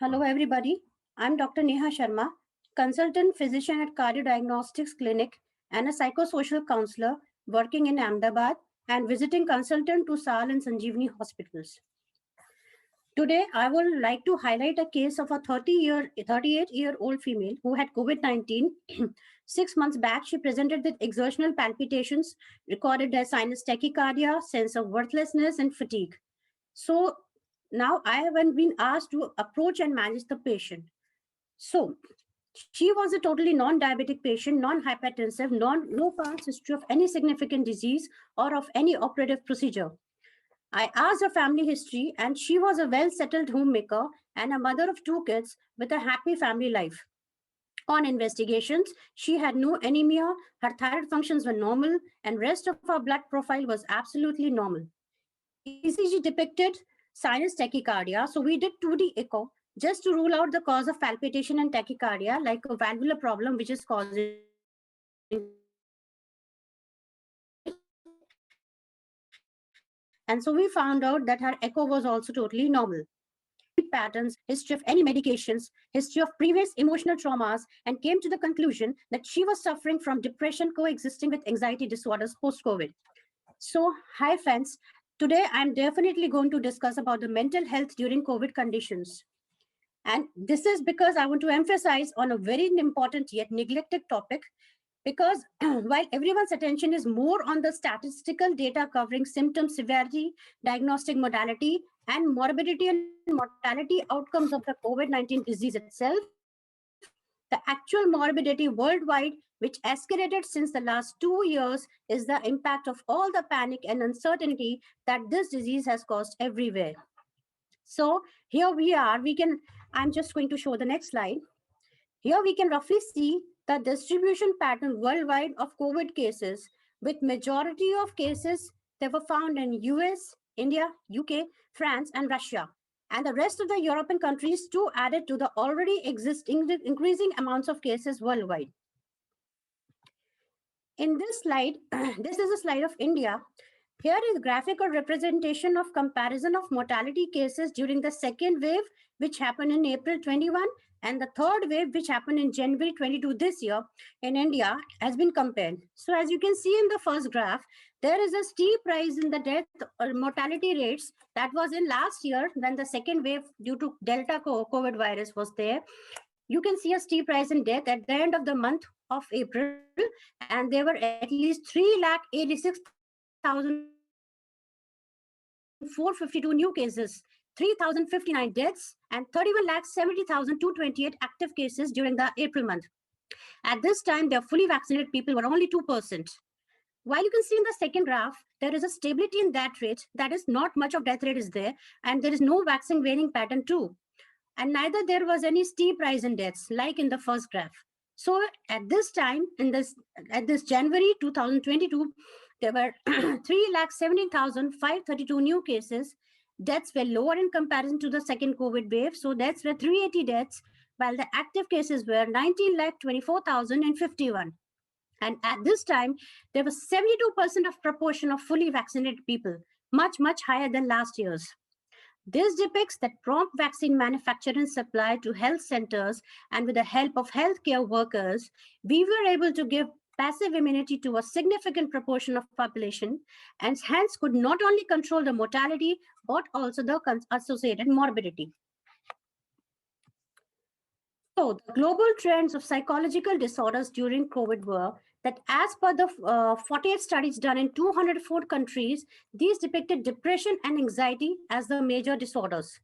Hello, everybody. I'm Dr. Neha Sharma, consultant physician at Cardio Diagnostics Clinic and a psychosocial counselor working in Ahmedabad and visiting consultant to Sal and Sanjeevani hospitals. Today, I would like to highlight a case of a 38-year-old female who had COVID-19. 6 months back, she presented with exertional palpitations, recorded as sinus tachycardia, sense of worthlessness, and fatigue. So now I have been asked to approach and manage the patient. So she was a totally non-diabetic patient, non-hypertensive, no past history of any significant disease or of any operative procedure. I asked her family history, and she was a well-settled homemaker and a mother of two kids with a happy family life. On investigations, she had no anemia, her thyroid functions were normal, and rest of her blood profile was absolutely normal. ECG depicted sinus tachycardia, so we did 2D echo just to rule out the cause of palpitation and tachycardia, like a valvular problem which is causing and so we found out that her echo was also totally normal. Patterns, history of any medications, history of previous emotional traumas, and came to the conclusion that she was suffering from depression coexisting with anxiety disorders post-COVID. So, hi friends. Today, I'm definitely going to discuss about the mental health during COVID conditions. And this is because I want to emphasize on a very important yet neglected topic because while everyone's attention is more on the statistical data covering symptom severity, diagnostic modality, and morbidity and mortality outcomes of the COVID-19 disease itself, the actual morbidity worldwide, which escalated since the last 2 years, is the impact of all the panic and uncertainty that this disease has caused everywhere. So here we are, I'm just going to show the next slide. Here we can roughly see the distribution pattern worldwide of COVID cases, with majority of cases that were found in US, India, UK, France, and Russia. And the rest of the European countries too added to the already existing increasing amounts of cases worldwide. In this slide, this is a slide of India. Here is graphical representation of comparison of mortality cases during the second wave, which happened in April 21, and the third wave, which happened in January 22 this year in India, has been compared. So as you can see in the first graph, there is a steep rise in the death or mortality rates that was in last year when the second wave due to Delta COVID virus was there. You can see a steep rise in death at the end of the month of April, and there were at least 3,86,452 new cases, 3,059 deaths, and 31,70,228 active cases during the April month. At this time, the fully vaccinated people were only 2%. While you can see in the second graph, there is a stability in that rate. That is, not much of death rate is there, and there is no vaccine waning pattern too. And neither there was any steep rise in deaths like in the first graph. So at this time, at this January 2022, there were 3,17,532 new cases. Deaths were lower in comparison to the second COVID wave. So deaths were 380 deaths, while the active cases were 19,24,051. And at this time, there was 72% of proportion of fully vaccinated people, much, much higher than last year's. This depicts that prompt vaccine manufacture and supply to health centers, and with the help of healthcare workers, we were able to give passive immunity to a significant proportion of population, and hence could not only control the mortality, but also the associated morbidity. So the global trends of psychological disorders during COVID were that as per the 48 studies done in 204 countries, these depicted depression and anxiety as the major disorders.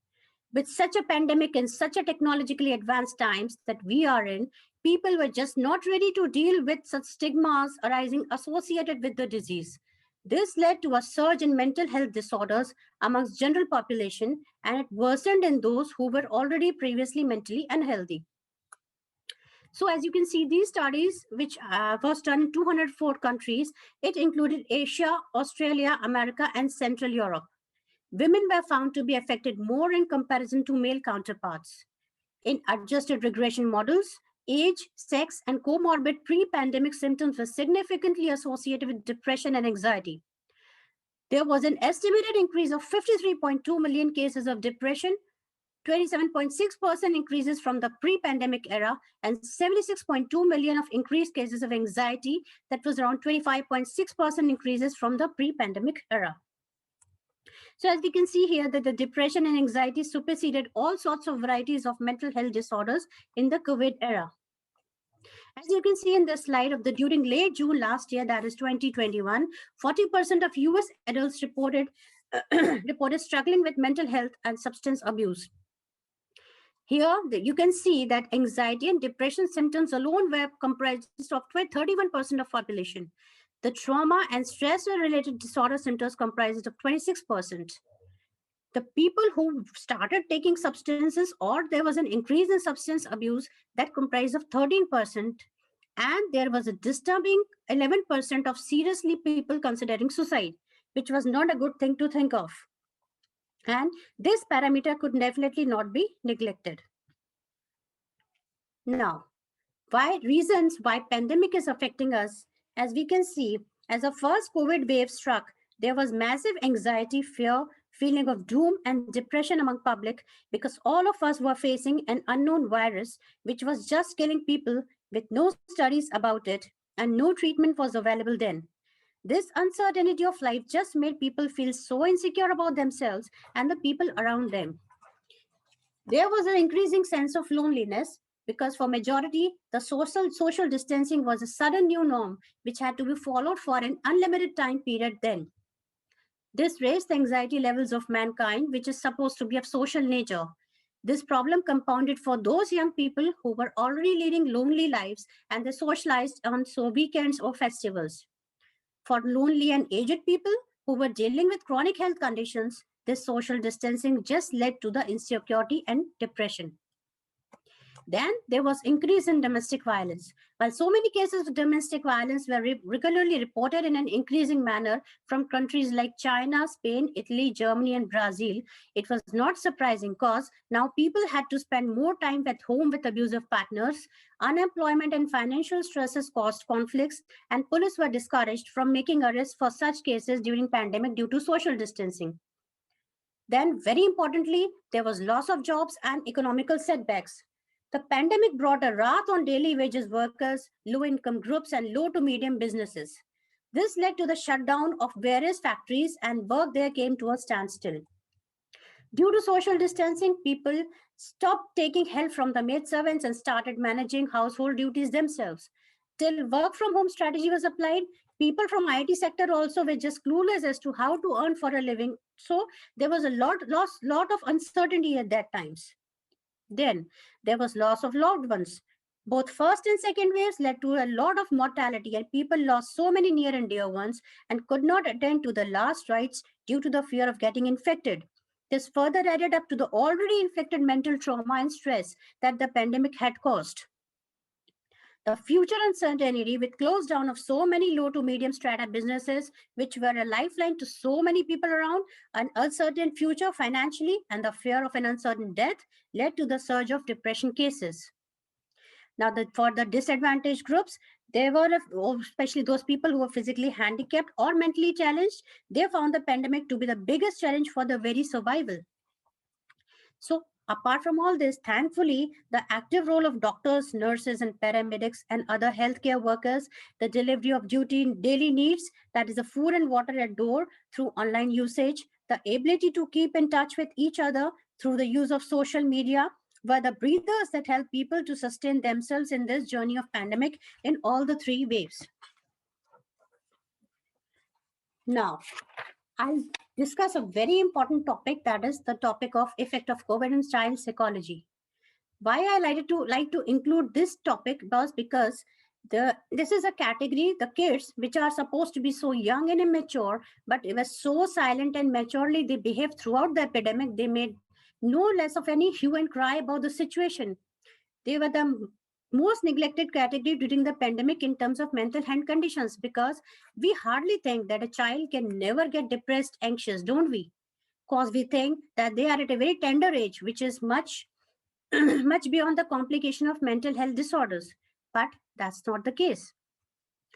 With such a pandemic in such a technologically advanced times that we are in, people were just not ready to deal with such stigmas arising associated with the disease. This led to a surge in mental health disorders amongst general population, and it worsened in those who were already previously mentally unhealthy. So as you can see, these studies, which was done in 204 countries, it included Asia, Australia, America, and Central Europe. Women were found to be affected more in comparison to male counterparts. In adjusted regression models, age, sex, and comorbid pre-pandemic symptoms were significantly associated with depression and anxiety. There was an estimated increase of 53.2 million cases of depression 27.6% increases from the pre-pandemic era, and 76.2 million of increased cases of anxiety. That was around 25.6% increases from the pre-pandemic era. So as we can see here that the depression and anxiety superseded all sorts of varieties of mental health disorders in the COVID era. As you can see in this slide of the during late June last year, that is 2021, 40% of US adults reported reported struggling with mental health and substance abuse. Here, you can see that anxiety and depression symptoms alone were comprised of 31% of population. The trauma and stress-related disorder symptoms comprised of 26%. The people who started taking substances or there was an increase in substance abuse, that comprised of 13%. And there was a disturbing 11% of seriously people considering suicide, which was not a good thing to think of. And this parameter could definitely not be neglected. Now, reasons why pandemic is affecting us, as we can see, as the first COVID wave struck, there was massive anxiety, fear, feeling of doom and depression among public because all of us were facing an unknown virus which was just killing people with no studies about it and no treatment was available then. This uncertainty of life just made people feel so insecure about themselves and the people around them. There was an increasing sense of loneliness because for majority, the social distancing was a sudden new norm which had to be followed for an unlimited time period then. This raised the anxiety levels of mankind, which is supposed to be of social nature. This problem compounded for those young people who were already leading lonely lives and they socialized on weekends or festivals. For lonely and aged people who were dealing with chronic health conditions, this social distancing just led to the insecurity and depression. Then there was increase in domestic violence. While so many cases of domestic violence were regularly reported in an increasing manner from countries like China, Spain, Italy, Germany, and Brazil, it was not surprising because now people had to spend more time at home with abusive partners. Unemployment and financial stresses caused conflicts, and police were discouraged from making arrests for such cases during pandemic due to social distancing. Then, very importantly, there was loss of jobs and economical setbacks. The pandemic brought a wrath on daily wages workers, low-income groups, and low to medium businesses. This led to the shutdown of various factories and work there came to a standstill. Due to social distancing, people stopped taking help from the maidservants and started managing household duties themselves. Till work from home strategy was applied, people from IT sector also were just clueless as to how to earn for a living. So there was a lot of uncertainty at that times. Then there was loss of loved ones. Both first and second waves led to a lot of mortality, and people lost so many near and dear ones and could not attend to the last rites due to the fear of getting infected. This further added up to the already inflicted mental trauma and stress that the pandemic had caused. The future uncertainty with close down of so many low to medium strata businesses, which were a lifeline to so many people around, an uncertain future financially, and the fear of an uncertain death led to the surge of depression cases. Now, for the disadvantaged groups, they were, especially those people who were physically handicapped or mentally challenged, they found the pandemic to be the biggest challenge for their very survival. So apart from all this, thankfully, the active role of doctors, nurses, and paramedics and other healthcare workers, the delivery of daily needs, that is the food and water at door through online usage, the ability to keep in touch with each other through the use of social media, were the breathers that help people to sustain themselves in this journey of pandemic in all the three waves. Now, I'll discuss a very important topic, that is the topic of effect of COVID on child psychology. Why I like to include this topic was because this is a category, the kids, which are supposed to be so young and immature, but it was so silent and maturely they behaved throughout the epidemic. They made no less of any hue and cry about the situation. They were the most neglected category during the pandemic in terms of mental health conditions because we hardly think that a child can never get depressed, anxious, don't we? Because we think that they are at a very tender age, which is much much beyond the complication of mental health disorders. But that's not the case.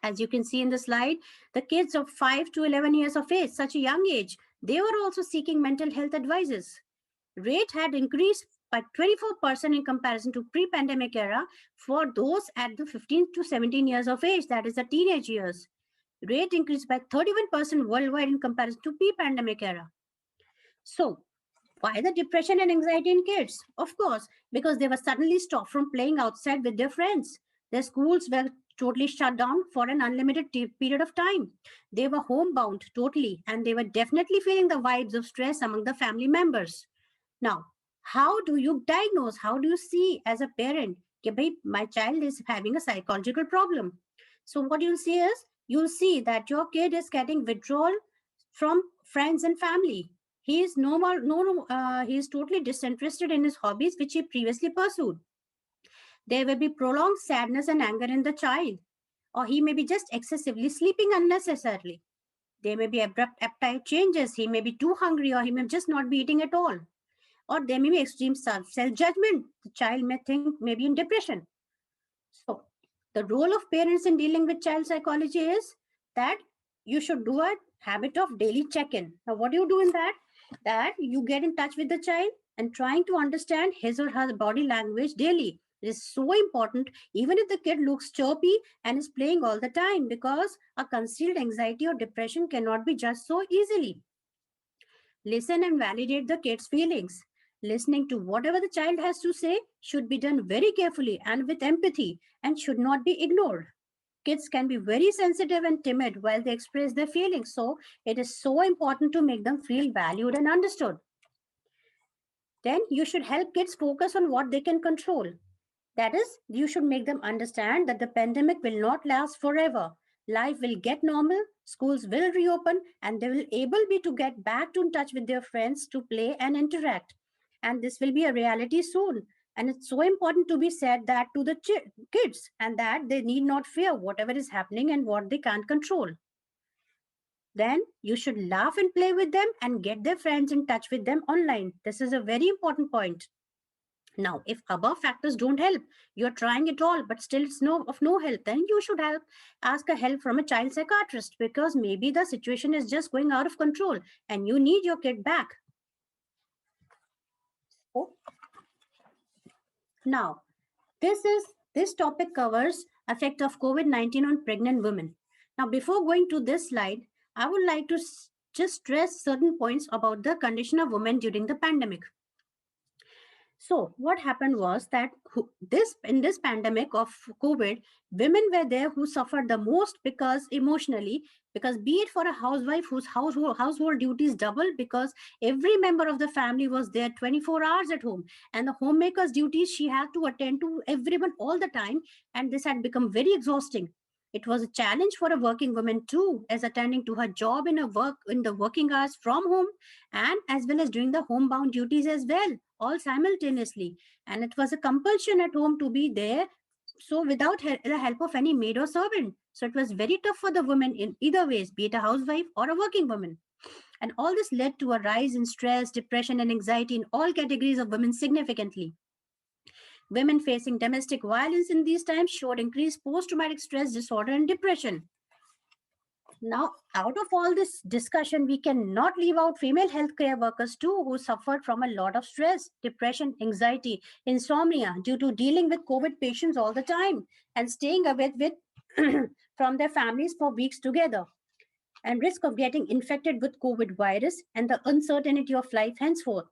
As you can see in the slide, the kids of 5 to 11 years of age, such a young age, they were also seeking mental health advices. Rate had increased by 24% in comparison to pre-pandemic era for those at the 15 to 17 years of age, that is the teenage years. Rate increased by 31% worldwide in comparison to pre-pandemic era. So, why the depression and anxiety in kids? Of course, because they were suddenly stopped from playing outside with their friends. Their schools were totally shut down for an unlimited period of time. They were homebound totally, and they were definitely feeling the vibes of stress among the family members. Now, how do you diagnose? How do you see as a parent, कि भाई, my child is having a psychological problem? So what you'll see is, you'll see that your kid is getting withdrawal from friends and family. He is no more, he is totally disinterested in his hobbies which he previously pursued. There will be prolonged sadness and anger in the child, or he may be just excessively sleeping unnecessarily. There may be abrupt appetite changes. He may be too hungry, or he may just not be eating at all. Or there may be extreme self-judgment. The child may think maybe in depression. So the role of parents in dealing with child psychology is that you should do a habit of daily check-in. Now, what do you do in that? That you get in touch with the child and trying to understand his or her body language daily. It is so important, even if the kid looks chirpy and is playing all the time, because a concealed anxiety or depression cannot be judged so easily. Listen and validate the kid's feelings. Listening to whatever the child has to say should be done very carefully and with empathy and should not be ignored. Kids can be very sensitive and timid while they express their feelings, so it is so important to make them feel valued and understood. Then you should help kids focus on what they can control. That is, you should make them understand that the pandemic will not last forever. Life will get normal, schools will reopen, and they will able be to get back to in touch with their friends to play and interact. And this will be a reality soon. And it's so important to be said that to the kids, and that they need not fear whatever is happening and what they can't control. Then you should laugh and play with them and get their friends in touch with them online. This is a very important point. Now, if above factors don't help, you're trying it all, but still it's of no help, then you should ask a help from a child psychiatrist, because maybe the situation is just going out of control and you need your kid back. So, now, this topic covers effect of COVID-19 on pregnant women. Now, before going to this slide, I would like to just stress certain points about the condition of women during the pandemic. So what happened was that in this pandemic of COVID, women were there who suffered the most, because emotionally, because be it for a housewife whose household duties doubled, because every member of the family was there 24 hours at home, and the homemaker's duties, she had to attend to everyone all the time, and this had become very exhausting. It was a challenge for a working woman too, as attending to her job in the working hours from home, and as well as doing the homebound duties as well, all simultaneously. And it was a compulsion at home to be there, so without the help of any maid or servant. So it was very tough for the woman in either ways, be it a housewife or a working woman. And all this led to a rise in stress, depression, and anxiety in all categories of women significantly. Women facing domestic violence in these times showed increased post-traumatic stress disorder and depression. Now, out of all this discussion, we cannot leave out female healthcare workers too, who suffered from a lot of stress, depression, anxiety, insomnia due to dealing with COVID patients all the time and staying away with from their families for weeks together, and risk of getting infected with COVID virus and the uncertainty of life henceforth.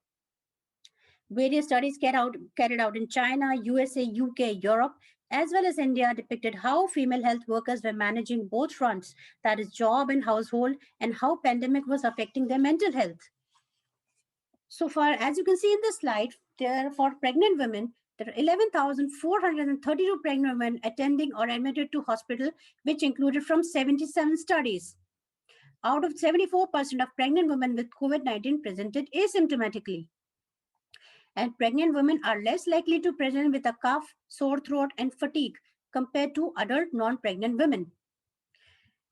Various studies carried out in China, USA, UK, Europe, as well as India depicted how female health workers were managing both fronts, that is job and household, and how pandemic was affecting their mental health. So far, as you can see in this slide, for pregnant women, there are 11,432 pregnant women attending or admitted to hospital, which included from 77 studies. Out of 74% of pregnant women with COVID-19 presented asymptomatically. And pregnant women are less likely to present with a cough, sore throat, and fatigue compared to adult non-pregnant women.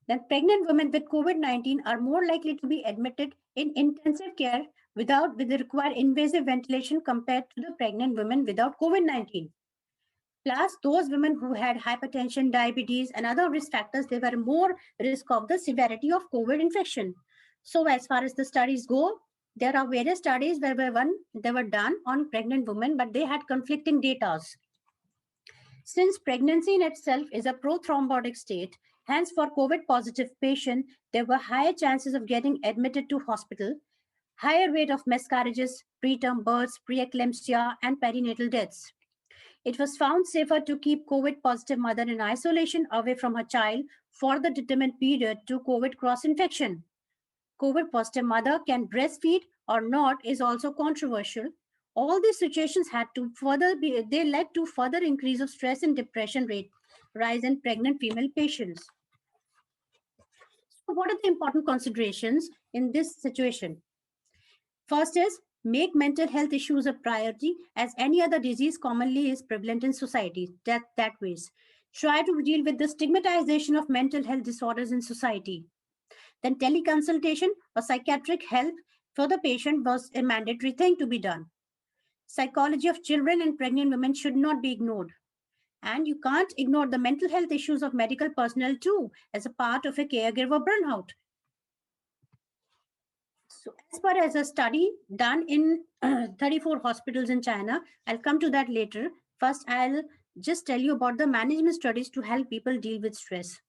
Then pregnant women with COVID-19 are more likely to be admitted in intensive care with the required invasive ventilation compared to the pregnant women without COVID-19. Plus, those women who had hypertension, diabetes, and other risk factors, they were more risk of the severity of COVID infection. So as far as the studies go, There are various studies they were done on pregnant women, but they had conflicting data. Since pregnancy in itself is a prothrombotic state, hence for COVID positive patient, there were higher chances of getting admitted to hospital, higher rate of miscarriages, preterm births, preeclampsia, and perinatal deaths. It was found safer to keep COVID positive mother in isolation away from her child for the determined period to COVID cross infection. COVID positive mother can breastfeed or not is also controversial. All these situations had to they led to further increase of stress and depression rate rise in pregnant female patients. So what are the important considerations in this situation? First is make mental health issues a priority as any other disease commonly is prevalent in society. That ways. Try to deal with the stigmatization of mental health disorders in society. Then teleconsultation or psychiatric help for the patient was a mandatory thing to be done. Psychology of children and pregnant women should not be ignored. And you can't ignore the mental health issues of medical personnel too as a part of a caregiver burnout. So, as per as a study done in 34 hospitals in China, I'll come to that later. First, I'll just tell you about the management studies to help people deal with stress.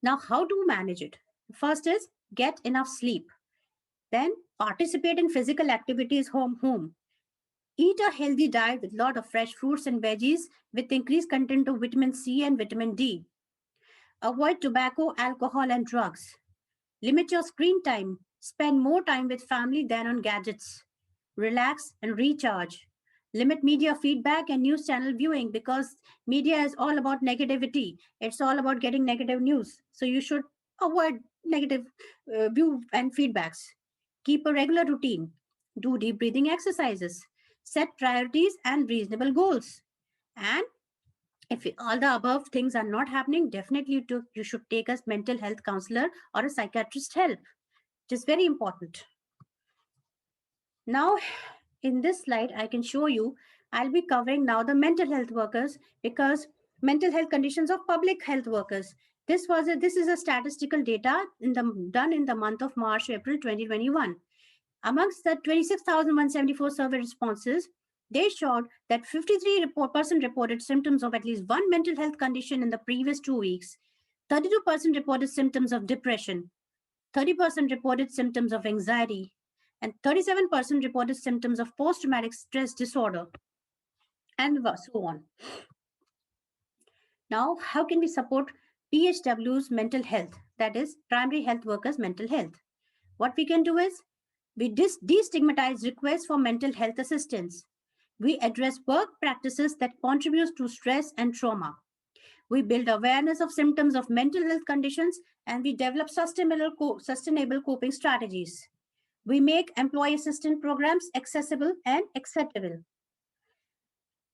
Now, how to manage it? First is get enough sleep. Then participate in physical activities home. Eat a healthy diet with lot of fresh fruits and veggies with increased content of vitamin C and vitamin D. Avoid tobacco, alcohol, and drugs. Limit your screen time. Spend more time with family than on gadgets. Relax and recharge. Limit media feedback and news channel viewing because media is all about negativity. It's all about getting negative news. So you should avoid negative view and feedbacks. Keep a regular routine. Do deep breathing exercises. Set priorities and reasonable goals. And if all the above things are not happening, definitely you should take a mental health counselor or a psychiatrist help, which is very important. Now, in this slide, I can show you, I'll be covering now the mental health workers because mental health conditions of public health workers. This is a statistical data done in the month of March, April 2021. Amongst the 26,174 survey responses, they showed that 53% reported symptoms of at least one mental health condition in the previous 2 weeks. 32% reported symptoms of depression. 30% reported symptoms of anxiety. And 37% reported symptoms of post-traumatic stress disorder. And so on. Now, how can we support PHW's mental health? That is, primary health workers' mental health. What we can do is, we destigmatize requests for mental health assistance. We address work practices that contribute to stress and trauma. We build awareness of symptoms of mental health conditions and we develop sustainable coping strategies. We make employee assistance programs accessible and acceptable.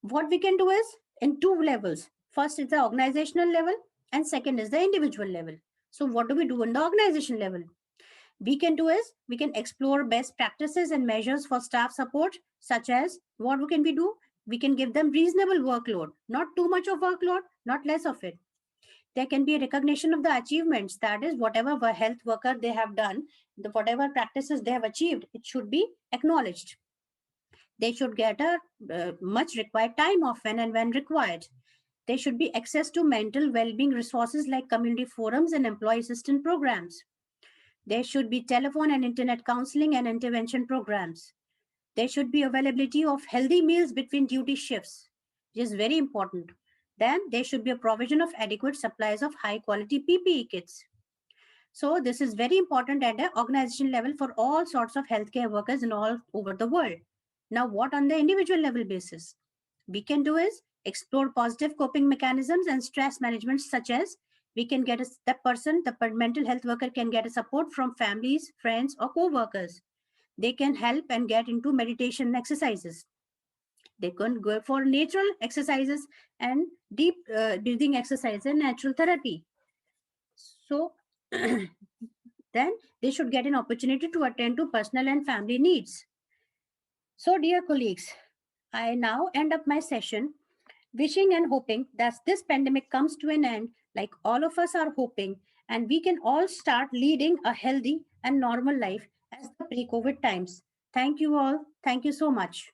What we can do is in two levels. First is the organizational level and second is the individual level. So what do we do in the organization level? We can do is we can explore best practices and measures for staff support, such as what can we do? We can give them reasonable workload, not too much of workload, not less of it. There can be a recognition of the achievements, that is, whatever health worker they have done, whatever practices they have achieved, it should be acknowledged. They should get a much required time off when required. There should be access to mental well-being resources like community forums and employee assistance programs. There should be telephone and internet counseling and intervention programs. There should be availability of healthy meals between duty shifts, which is very important. Then there should be a provision of adequate supplies of high quality PPE kits. So this is very important at an organization level for all sorts of healthcare workers in all over the world. Now, what on the individual level basis? We can do is explore positive coping mechanisms and stress management, such as we can get the mental health worker can get a support from families, friends, or co-workers. They can help and get into meditation exercises. They can go for natural exercises and deep breathing exercise and natural therapy. So then they should get an opportunity to attend to personal and family needs. So dear colleagues, I now end up my session wishing and hoping that this pandemic comes to an end like all of us are hoping, and we can all start leading a healthy and normal life as the pre COVID times. Thank you all. Thank you so much.